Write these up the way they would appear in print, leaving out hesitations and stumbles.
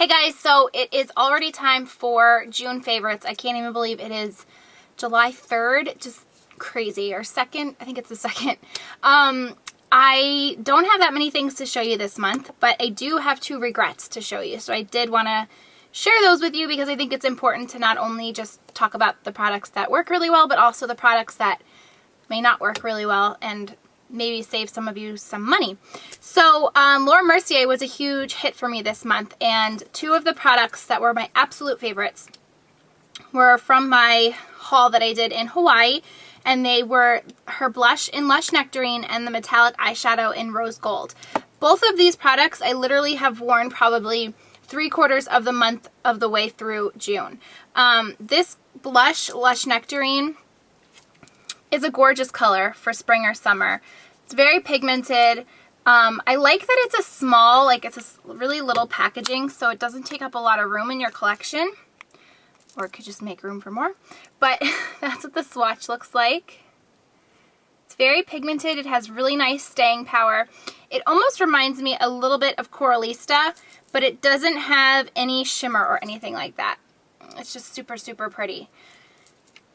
Hey guys, so it is already time for June favorites. I can't even believe it is July 3rd, just crazy, or 2nd, I think it's the 2nd. I don't have that many things to show you this month, but I do have 2 regrets to show you. So I did want to share those with you because I think it's important to not only just talk about the products that work really well, but also the products that may not work really well and maybe save some of you some money. So Laura Mercier was a huge hit for me this month, and 2 of the products that were my absolute favorites were from my haul that I did in Hawaii, and they were her blush in Lush Nectarine and the metallic eyeshadow in Rose Gold. Both of these products I literally have worn probably 3/4 of the month of the way through June. This blush, Lush Nectarine, is a gorgeous color for spring or summer. It's very pigmented. I like that it's a small, it's a really little packaging, so it doesn't take up a lot of room in your collection. Or it could just make room for more. But that's what the swatch looks like. It's very pigmented. It has really nice staying power. It almost reminds me a little bit of Coralista, but it doesn't have any shimmer or anything like that. It's just super, super pretty.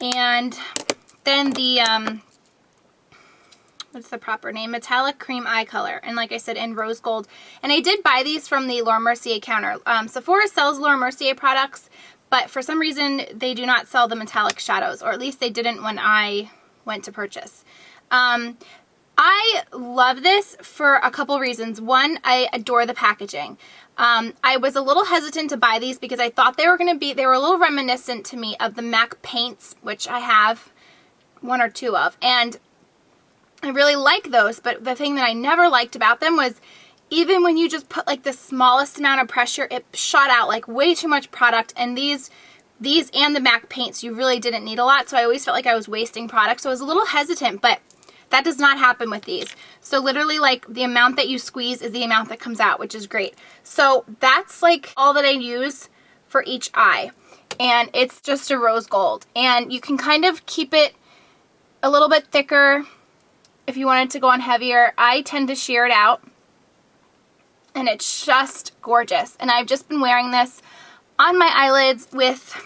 And then the, what's the proper name? Metallic Cream Eye Color. And like I said, in Rose Gold. And I did buy these from the Laura Mercier counter. Sephora sells Laura Mercier products, but for some reason they do not sell the metallic shadows, or at least they didn't when I went to purchase. I love this for a couple reasons. One, I adore the packaging. I was a little hesitant to buy these because I thought they were a little reminiscent to me of the MAC paints, which I have 1 or 2 of, and I really like those, but the thing that I never liked about them was even when you just put like the smallest amount of pressure, it shot out like way too much product. And these and the MAC paints, you really didn't need a lot, so I always felt like I was wasting product, so I was a little hesitant, but that does not happen with these. So literally, like, the amount that you squeeze is the amount that comes out, which is great. So that's like all that I use for each eye, and it's just a Rose Gold, and you can kind of keep it a little bit thicker if you wanted to go on heavier. I tend to sheer it out, and it's just gorgeous. And I've just been wearing this on my eyelids with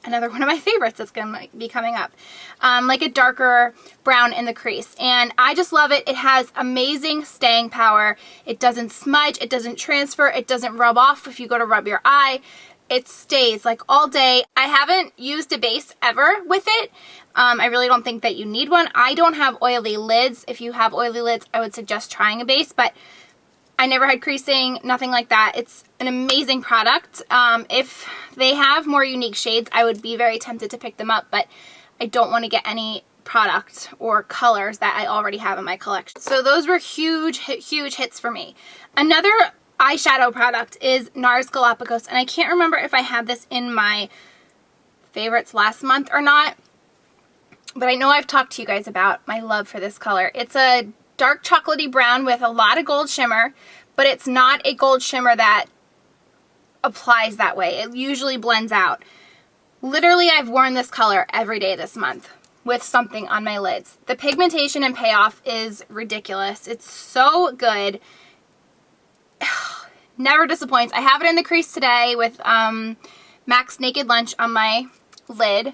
another one of my favorites that's going to be coming up, like a darker brown in the crease. And I just love it. It has amazing staying power. It doesn't smudge. It doesn't transfer. It doesn't rub off if you go to rub your eye. It stays like all day. I haven't used a base ever with it. I really don't think that you need one. I don't have oily lids. If you have oily lids, I would suggest trying a base, but I never had creasing, nothing like that. It's an amazing product. If they have more unique shades, I would be very tempted to pick them up, but I don't want to get any product or colors that I already have in my collection. So those were huge hits for me. Another eyeshadow product is NARS Galapagos, and I can't remember if I had this in my favorites last month or not, but I know I've talked to you guys about my love for this color. It's a dark chocolatey brown with a lot of gold shimmer, but it's not a gold shimmer that applies that way. It usually blends out. Literally, I've worn this color every day this month with something on my lids. The pigmentation and payoff is ridiculous. It's so good. Never disappoints. I have it in the crease today with Mac's Naked Lunch on my lid.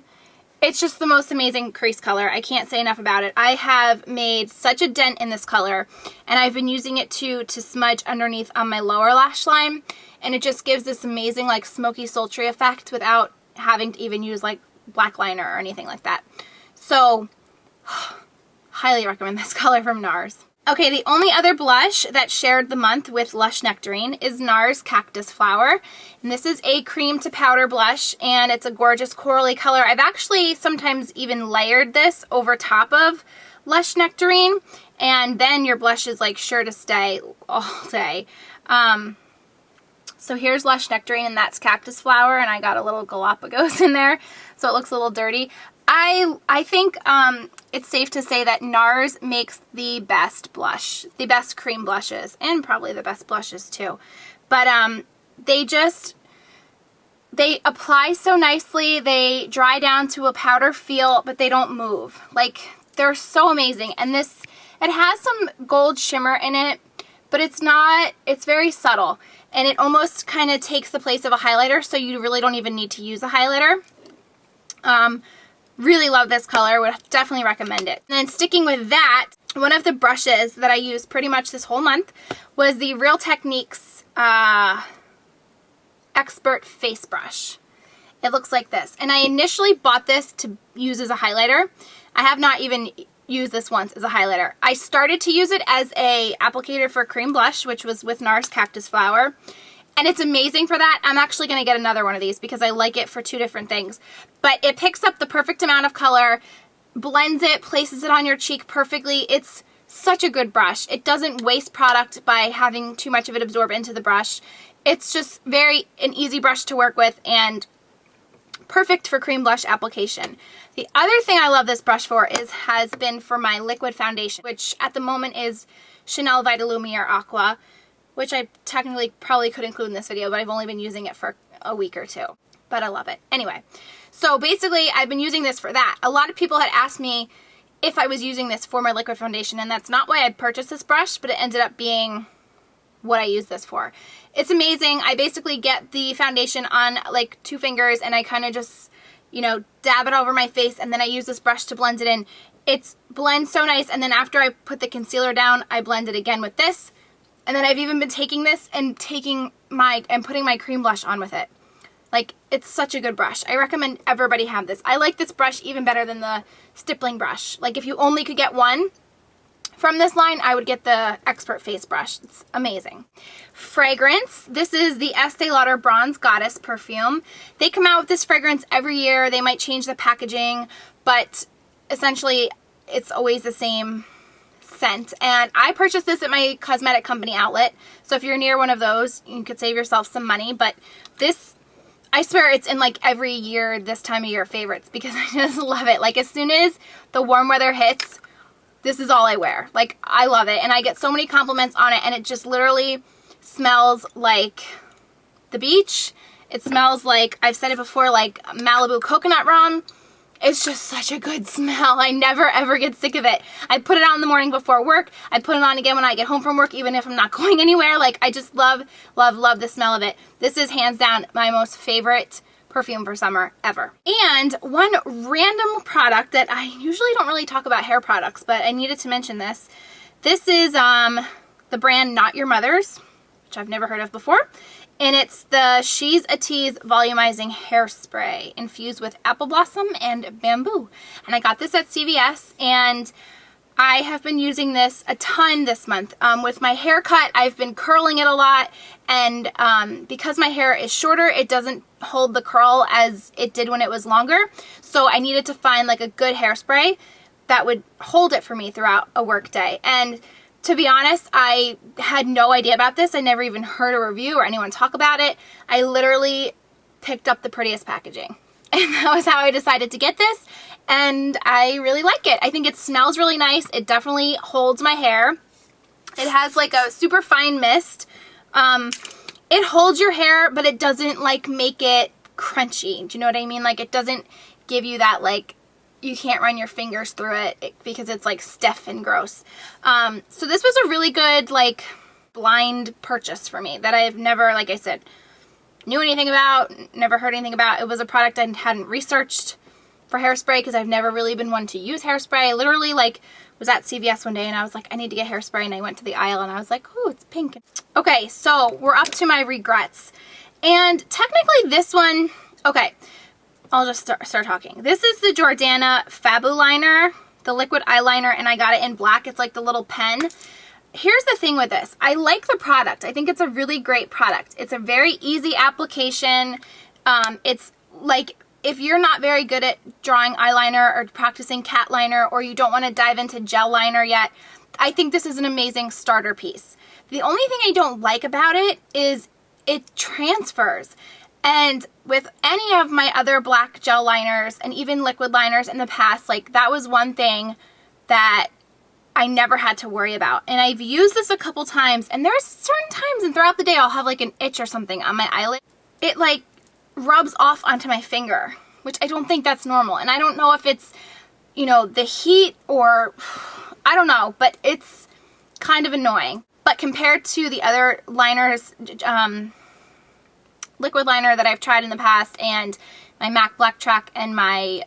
It's just the most amazing crease color. I can't say enough about it. I have made such a dent in this color, and I've been using it to smudge underneath on my lower lash line, and it just gives this amazing like smoky sultry effect without having to even use like black liner or anything like that. So highly recommend this color from NARS. Okay, the only other blush that shared the month with Lush Nectarine is NARS Cactus Flower. And this is a cream to powder blush, and it's a gorgeous corally color. I've actually sometimes even layered this over top of Lush Nectarine, and then your blush is like sure to stay all day. So here's Lush Nectarine, and that's Cactus Flower, and I got a little Galapagos in there, so it looks a little dirty. I think it's safe to say that NARS makes the best blush, the best cream blushes, and probably the best blushes too. But they apply so nicely. They dry down to a powder feel, but they don't move. Like, they're so amazing. And this, it has some gold shimmer in it, but it's not, it's very subtle. and it almost kind of takes the place of a highlighter, so you really don't even need to use a highlighter. Really love this color, would definitely recommend it. And then sticking with that, one of the brushes that I used pretty much this whole month was the Real Techniques Expert Face Brush. It looks like this. And I initially bought this to use as a highlighter. I have not even used this once as a highlighter. I started to use it as a applicator for cream blush, which was with NARS Cactus Flower. And it's amazing for that. I'm actually going to get another one of these because I like it for two different things. But it picks up the perfect amount of color, blends it, places it on your cheek perfectly. It's such a good brush. It doesn't waste product by having too much of it absorb into the brush. It's just an easy brush to work with and perfect for cream blush application. The other thing I love this brush for has been for my liquid foundation, which at the moment is Chanel Vitalumiere Aqua, which I technically probably could include in this video, but I've only been using it for a week or two. But I love it. Anyway, so basically I've been using this for that. A lot of people had asked me if I was using this for my liquid foundation, and that's not why I purchased this brush, but it ended up being what I use this for. It's amazing. I basically get the foundation on like 2 fingers and I kind of just, you know, dab it over my face, and then I use this brush to blend it in. It blends so nice, and then after I put the concealer down, I blend it again with this. And then I've even been taking this and putting my cream blush on with it. Like, it's such a good brush. I recommend everybody have this. I like this brush even better than the stippling brush. Like, if you only could get one from this line, I would get the Expert Face Brush. It's amazing. Fragrance. This is the Estee Lauder Bronze Goddess perfume. They come out with this fragrance every year. They might change the packaging, but essentially it's always the same scent. And I purchased this at my cosmetic company outlet. So if you're near one of those, you could save yourself some money. But this, I swear it's in like every year, this time of year favorites, because I just love it. Like, as soon as the warm weather hits, this is all I wear. Like, I love it. And I get so many compliments on it, and it just literally smells like the beach. It smells like, I've said it before, like Malibu coconut rum. It's just such a good smell. I never ever get sick of it. I put it on in the morning before work. I put it on again when I get home from work, even if I'm not going anywhere. Like, I just love, love, love the smell of it. This is hands down my most favorite perfume for summer ever. And one random product that I usually don't really talk about hair products, but I needed to mention this. This is the brand Not Your Mother's, which I've never heard of before. And it's the She's a Tease Volumizing Hairspray infused with apple blossom and bamboo. And I got this at CVS, and I have been using this a ton this month. With my haircut, I've been curling it a lot, and because my hair is shorter, it doesn't hold the curl as it did when it was longer. So I needed to find like a good hairspray that would hold it for me throughout a work day. And to be honest, I had no idea about this. I never even heard a review or anyone talk about it. I literally picked up the prettiest packaging. And that was how I decided to get this. And I really like it. I think it smells really nice. It definitely holds my hair. It has like a super fine mist. It holds your hair, but it doesn't like make it crunchy. Do you know what I mean? Like, it doesn't give you that like, you can't run your fingers through it because it's like stiff and gross. So this was a really good like blind purchase for me that I've never, like I said, knew anything about, never heard anything about. It was a product I hadn't researched for hairspray because I've never really been one to use hairspray. I literally like was at CVS one day and I was like, I need to get hairspray, and I went to the aisle and I was like, oh, it's pink. Okay, so we're up to my regrets. And technically this one, okay, I'll just start talking. This is the Jordana Fabu liner, the liquid eyeliner, and I got it in black. It's like the little pen. Here's the thing with this. I like the product. I think it's a really great product. It's a very easy application. It's like, if you're not very good at drawing eyeliner or practicing cat liner, or you don't want to dive into gel liner yet, I think this is an amazing starter piece. The only thing I don't like about it is it transfers. And with any of my other black gel liners and even liquid liners in the past, like, that was one thing that I never had to worry about. And I've used this a couple times, and there's certain times and throughout the day I'll have like an itch or something on my eyelid. It like rubs off onto my finger, which I don't think that's normal. And I don't know if it's, you know, the heat or I don't know, but it's kind of annoying. But compared to the other liners, liquid liner that I've tried in the past, and my MAC Black Track and my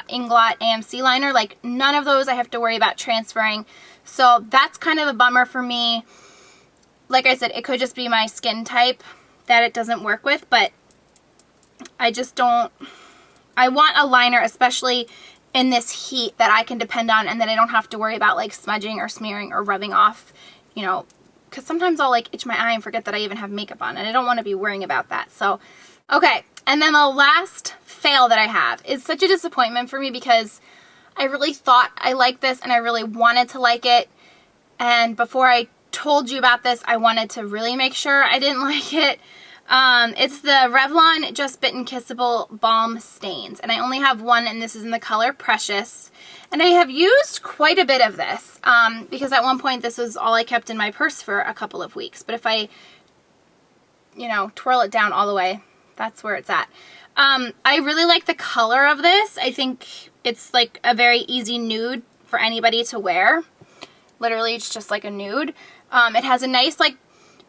Inglot AMC liner, like none of those I have to worry about transferring. So that's kind of a bummer for me. Like I said, it could just be my skin type that it doesn't work with, but I just don't, I want a liner, especially in this heat, that I can depend on and that I don't have to worry about like smudging or smearing or rubbing off, you know, because sometimes I'll like itch my eye and forget that I even have makeup on, and I don't want to be worrying about that. So, okay. And then the last fail that I have is such a disappointment for me because I really thought I liked this and I really wanted to like it. And before I told you about this, I wanted to really make sure I didn't like it. It's the Revlon Just Bitten Kissable Balm Stains. And I only have one, and this is in the color Precious. And I have used quite a bit of this because at one point this was all I kept in my purse for a couple of weeks. But if I, you know, twirl it down all the way, that's where it's at. I really like the color of this. I think it's like a very easy nude for anybody to wear. Literally, it's just like a nude. It has a nice like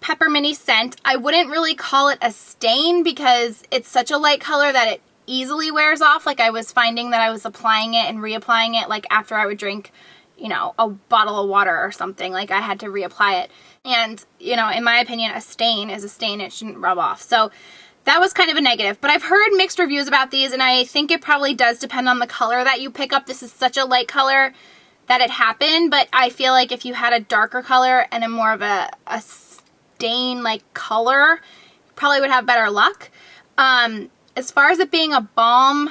pepperminty scent. I wouldn't really call it a stain because it's such a light color that it easily wears off. Like I was finding that I was applying it and reapplying it like after I would drink, you know, a bottle of water or something. Like I had to reapply it. And, you know, in my opinion, a stain is a stain. It shouldn't rub off. So that was kind of a negative, but I've heard mixed reviews about these, and I think it probably does depend on the color that you pick up. This is such a light color that it happened, but I feel like if you had a darker color and a more of a stain-like color, you probably would have better luck. As far as it being a balm,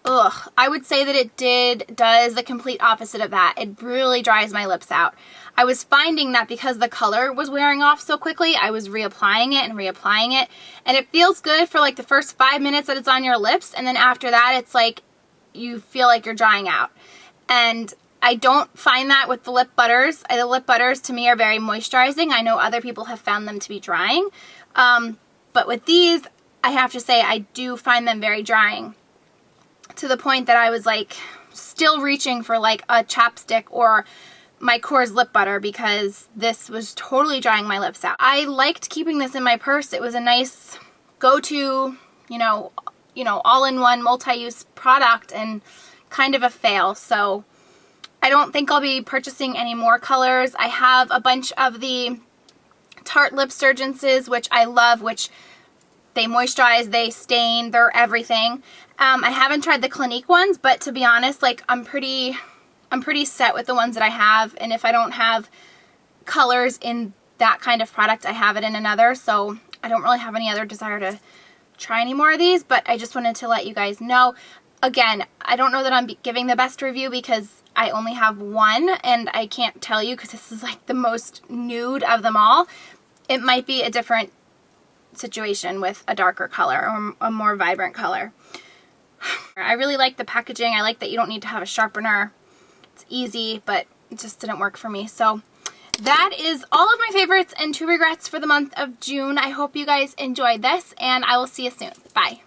I would say that it does the complete opposite of that. It really dries my lips out. I was finding that because the color was wearing off so quickly, I was reapplying it, and it feels good for like the first 5 minutes that it's on your lips, and then after that it's like you feel like you're drying out. And I don't find that with the lip butters. The lip butters to me are very moisturizing. I know other people have found them to be drying, but with these, I have to say I do find them very drying, to the point that I was like still reaching for like a chapstick or my Coors lip butter because this was totally drying my lips out. I liked keeping this in my purse. It was a nice go-to, you know, all-in-one multi-use product, and kind of a fail. So I don't think I'll be purchasing any more colors. I have a bunch of the Tarte Lip Surgences, which I love, which they moisturize, they stain, they're everything. I haven't tried the Clinique ones, but to be honest, like I'm pretty set with the ones that I have, and if I don't have colors in that kind of product, I have it in another, so I don't really have any other desire to try any more of these, but I just wanted to let you guys know. Again, I don't know that I'm giving the best review because I only have one, and I can't tell you because this is like the most nude of them all. It might be a different situation with a darker color or a more vibrant color. I really like the packaging. I like that you don't need to have a sharpener. It's easy, but it just didn't work for me. So that is all of my favorites and 2 regrets for the month of June. I hope you guys enjoyed this, and I will see you soon. Bye.